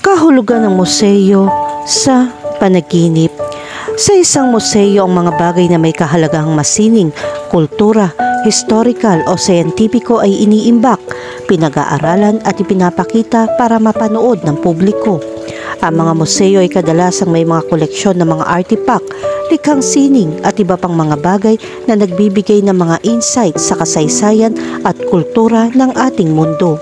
Kahulugan ng museo sa panaginip. Sa isang museo, ang mga bagay na may kahalagahang masining, kultura, historical o siyentipiko ay iniimbak, pinag-aaralan at ipinapakita para mapanood ng publiko. Ang mga museo ay kadalasang may mga koleksyon ng mga artifact, likhang sining at iba pang mga bagay na nagbibigay ng mga insight sa kasaysayan at kultura ng ating mundo.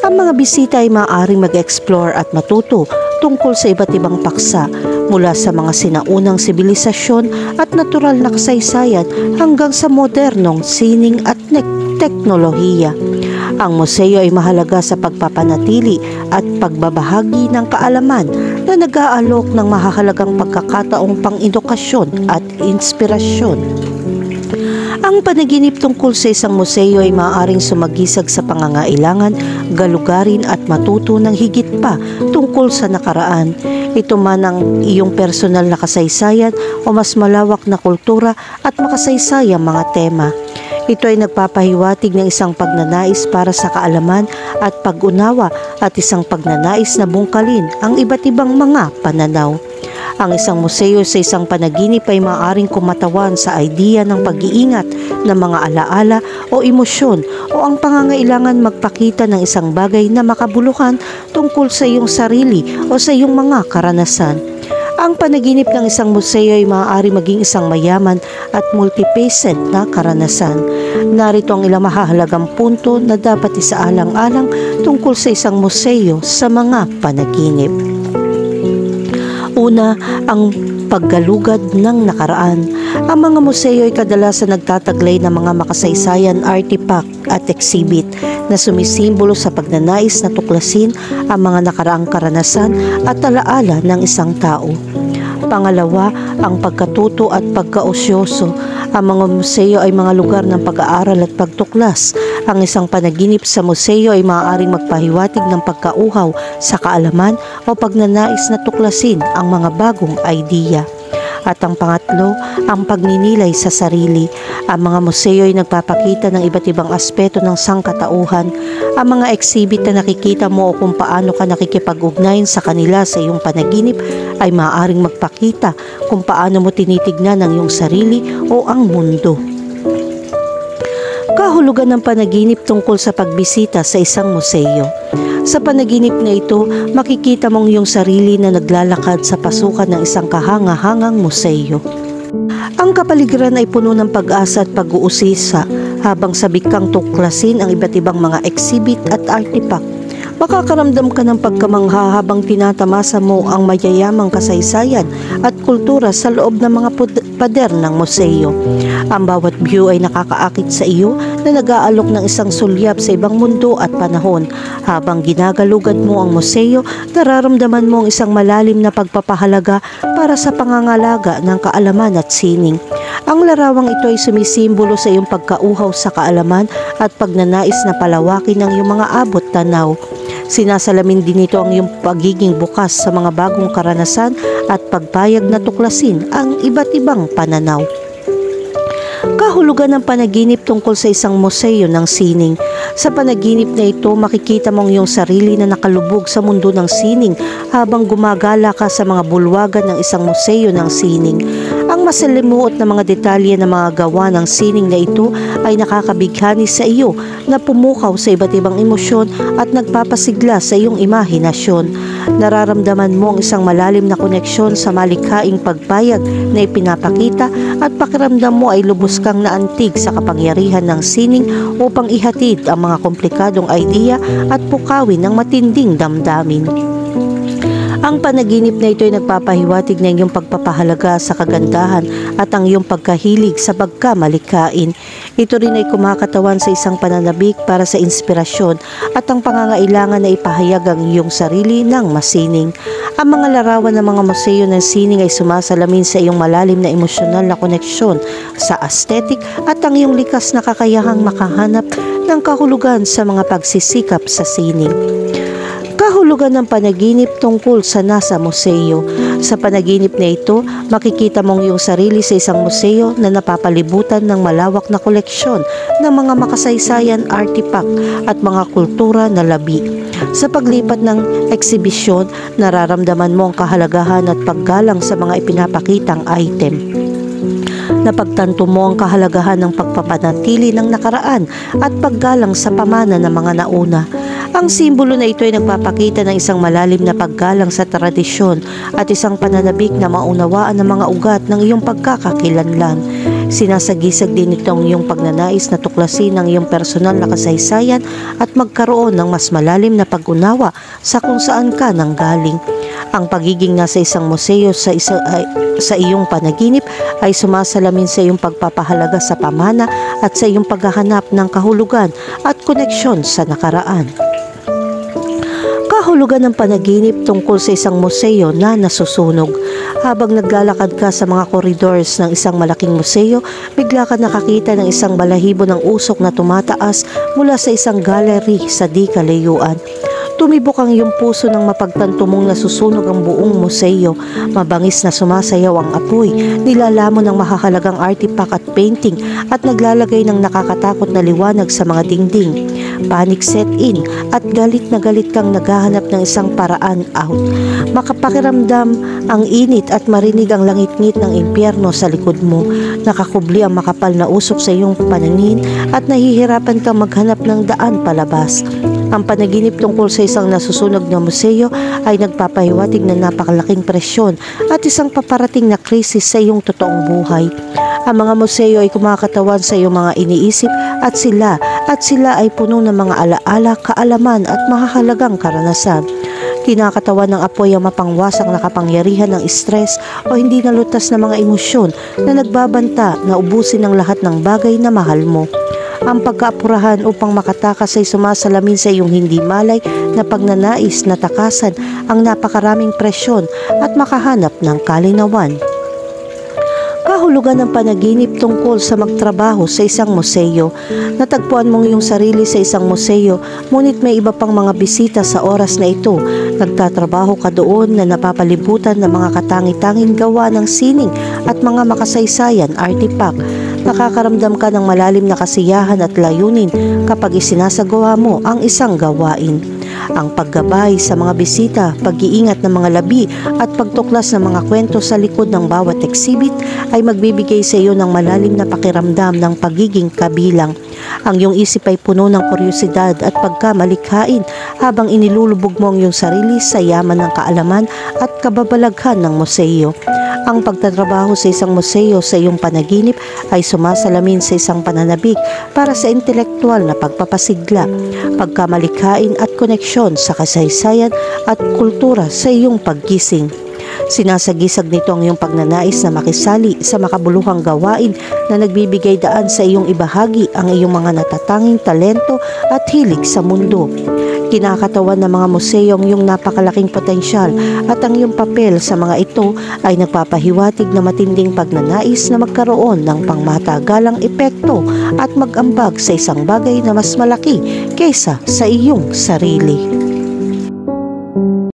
Ang mga bisita ay maaaring mag-explore at matuto tungkol sa iba't ibang paksa mula sa mga sinaunang sibilisasyon at natural na kasaysayan hanggang sa modernong sining at teknolohiya. Ang museo ay mahalaga sa pagpapanatili at pagbabahagi ng kaalaman na nag-aalok ng mahahalagang pagkakataong pang-edukasyon at inspirasyon. Ang panaginip tungkol sa isang museo ay maaaring sumagisag sa pangangailangan, galugarin at matuto ng higit pa tungkol sa nakaraan. Ito man ang iyong personal na kasaysayan o mas malawak na kultura at makasaysayang mga tema. Ito ay nagpapahiwatig ng isang pagnanais para sa kaalaman at pag-unawa at isang pagnanais na bungkalin ang iba't ibang mga pananaw. Ang isang museo sa isang panaginip ay maaaring kumatawan sa idea ng pag-iingat ng mga alaala o emosyon o ang pangangailangan magpakita ng isang bagay na makabuluhan tungkol sa iyong sarili o sa iyong mga karanasan. Ang panaginip ng isang museo ay maaari maging isang mayaman at multifaceted na karanasan. Narito ang ilang mahahalagang punto na dapat isaalang-alang tungkol sa isang museo sa mga panaginip. Una, ang paggalugad ng nakaraan. Ang mga museo ay kadalasan nagtataglay ng mga makasaysayan, artifact at exhibit na sumisimbolo sa pagnanais na tuklasin ang mga nakaraang karanasan at alaala ng isang tao. Pangalawa, ang pagkatuto at pagkaosyoso. Ang mga museo ay mga lugar ng pag-aaral at pagtuklas. Ang isang panaginip sa museo ay maaaring magpahiwatig ng pagkauhaw sa kaalaman o pagnanais na tuklasin ang mga bagong idea. At ang pangatlo, ang pagninilay sa sarili. Ang mga museo ay nagpapakita ng iba't ibang aspeto ng sangkatauhan. Ang mga exhibit na nakikita mo o kung paano ka nakikipag-ugnayan sa kanila sa iyong panaginip ay maaaring magpakita kung paano mo tinitignan ang iyong sarili o ang mundo. Kahulugan ng panaginip tungkol sa pagbisita sa isang museo. Sa panaginip na ito, makikita mong iyong sarili na naglalakad sa pasukan ng isang kahanga-hangang museo. Ang kapaligiran ay puno ng pag-asa at pag-uusisa habang sabik kang tuklasin ang iba't ibang mga exhibit at artifact. Makakaramdam ka ng pagkamangha habang tinatamasa mo ang mayayamang kasaysayan at kultura sa loob ng mga pader ng museo. Ang bawat view ay nakakaakit sa iyo na nag-aalok ng isang sulyap sa ibang mundo at panahon. Habang ginagalugad mo ang museo, nararamdaman mo ang isang malalim na pagpapahalaga para sa pangangalaga ng kaalaman at sining. Ang larawang ito ay sumisimbolo sa iyong pagkauhaw sa kaalaman at pagnanais na palawakin ang iyong mga abot tanaw. Sinasalamin din ito ang iyong pagiging bukas sa mga bagong karanasan at pagpayag na tuklasin ang iba't ibang pananaw. Kahulugan ng panaginip tungkol sa isang museo ng sining. Sa panaginip na ito, makikita mong iyong sarili na nakalubog sa mundo ng sining habang gumagala ka sa mga bulwagan ng isang museo ng sining. Ang masalimuot na mga detalye ng mga gawa ng sining na ito ay nakakabighani sa iyo na pumukaw sa iba't ibang emosyon at nagpapasigla sa iyong imahinasyon. Nararamdaman mo ang isang malalim na koneksyon sa malikhaing pagpayag na ipinapakita at pakiramdam mo ay lubos kang naantig sa kapangyarihan ng sining upang ihatid ang mga komplikadong idea at pukawin ng matinding damdamin. Ang panaginip na ito ay nagpapahiwatig ng iyong pagpapahalaga sa kagandahan at ang iyong pagkahilig sa pagkamalikhain. Ito rin ay kumakatawan sa isang pananabik para sa inspirasyon at ang pangangailangan na ipahayag ang iyong sarili ng masining. Ang mga larawan ng mga museo ng sining ay sumasalamin sa iyong malalim na emosyonal na koneksyon sa aesthetic at ang iyong likas na kakayahang makahanap ng kahulugan sa mga pagsisikap sa sining. Kahulugan ng panaginip tungkol sa nasa museo. Sa panaginip na ito, makikita mong iyong sarili sa isang museo na napapalibutan ng malawak na koleksyon ng mga makasaysayan, artifact at mga kultura na labi. Sa paglipat ng eksibisyon, nararamdaman mo ang kahalagahan at paggalang sa mga ipinapakitang item. Napagtanto mo ang kahalagahan ng pagpapanatili ng nakaraan at paggalang sa pamana ng mga nauna. Ang simbolo na ito ay nagpapakita ng isang malalim na paggalang sa tradisyon at isang pananabik na maunawaan ng mga ugat ng iyong pagkakakilanlan. Sinasagisag din ito ang iyong pagnanais na tuklasin ang iyong personal na kasaysayan at magkaroon ng mas malalim na pag-unawa sa kung saan ka nanggaling. Ang pagiging nasa isang museo sa iyong panaginip ay sumasalamin sa iyong pagpapahalaga sa pamana at sa iyong paghahanap ng kahulugan at koneksyon sa nakaraan. Kahulugan ng panaginip tungkol sa isang museo na nasusunog. Habang naglalakad ka sa mga koridors ng isang malaking museo, bigla ka nakakita ng isang balahibo ng usok na tumataas mula sa isang gallery sa di kalayuan. Tumibok ang iyong puso nang mapagtanto mong nasusunog ang buong museo. Mabangis na sumasayaw ang apoy, nilalamon ng mahahalagang artifact at painting at naglalagay ng nakakatakot na liwanag sa mga dingding. Panic set in at galit na galit kang naghahanap ng isang paraan out. Makapakiramdam ang init at marinig ang langit-ngit ng impyerno sa likod mo. Nakakubli ang makapal na usok sa iyong paningin at nahihirapan kang maghanap ng daan palabas. Ang panaginip tungkol sa isang nasusunog na museo ay nagpapahiwatig ng napakalaking presyon at isang paparating na krisis sa iyong totoong buhay. Ang mga museo ay kumakatawan sa iyong mga iniisip at sila ay puno ng mga alaala, kaalaman at mahahalagang karanasan. Kinakatawan ng apoy ang mapangwasak na kapangyarihan ng stress o hindi nalutas na mga emosyon na nagbabanta na ubusin ang lahat ng bagay na mahal mo. Ang pagkaapurahan upang makatakas ay sumasalamin sa iyong hindi malay na pagnanais na takasan ang napakaraming presyon at makahanap ng kalinawan. Kahulugan ng panaginip tungkol sa magtrabaho sa isang museo. Natagpuan mong iyong sarili sa isang museo, ngunit may iba pang mga bisita sa oras na ito. Nagtatrabaho ka doon na napapalibutan ng mga katangi-tanging gawa ng sining at mga makasaysayan, artifact. Nakakaramdam ka ng malalim na kasiyahan at layunin kapag isinasagawa mo ang isang gawain. Ang paggabay sa mga bisita, pag-iingat ng mga labi at pagtuklas ng mga kwento sa likod ng bawat exhibit ay magbibigay sa iyo ng malalim na pakiramdam ng pagiging kabilang. Ang iyong isip ay puno ng kuryosidad at pagkamalikhain habang inilulubog mo ang iyong sarili sa yaman ng kaalaman at kababalaghan ng museo. Ang pagtatrabaho sa isang museo sa iyong panaginip ay sumasalamin sa isang pananabik para sa intelektual na pagpapasigla, pagkamalikhain at koneksyon sa kasaysayan at kultura sa iyong paggising. Sinasagisag nito ang iyong pagnanais na makisali sa makabuluhang gawain na nagbibigay daan sa iyong ibahagi ang iyong mga natatanging talento at hilig sa mundo. Kinakatawan ng mga museo ang iyong napakalaking potensyal at ang iyong papel sa mga ito ay nagpapahiwatig na matinding pagnanais na magkaroon ng pangmatagalang epekto at mag-ambag sa isang bagay na mas malaki kaysa sa iyong sarili.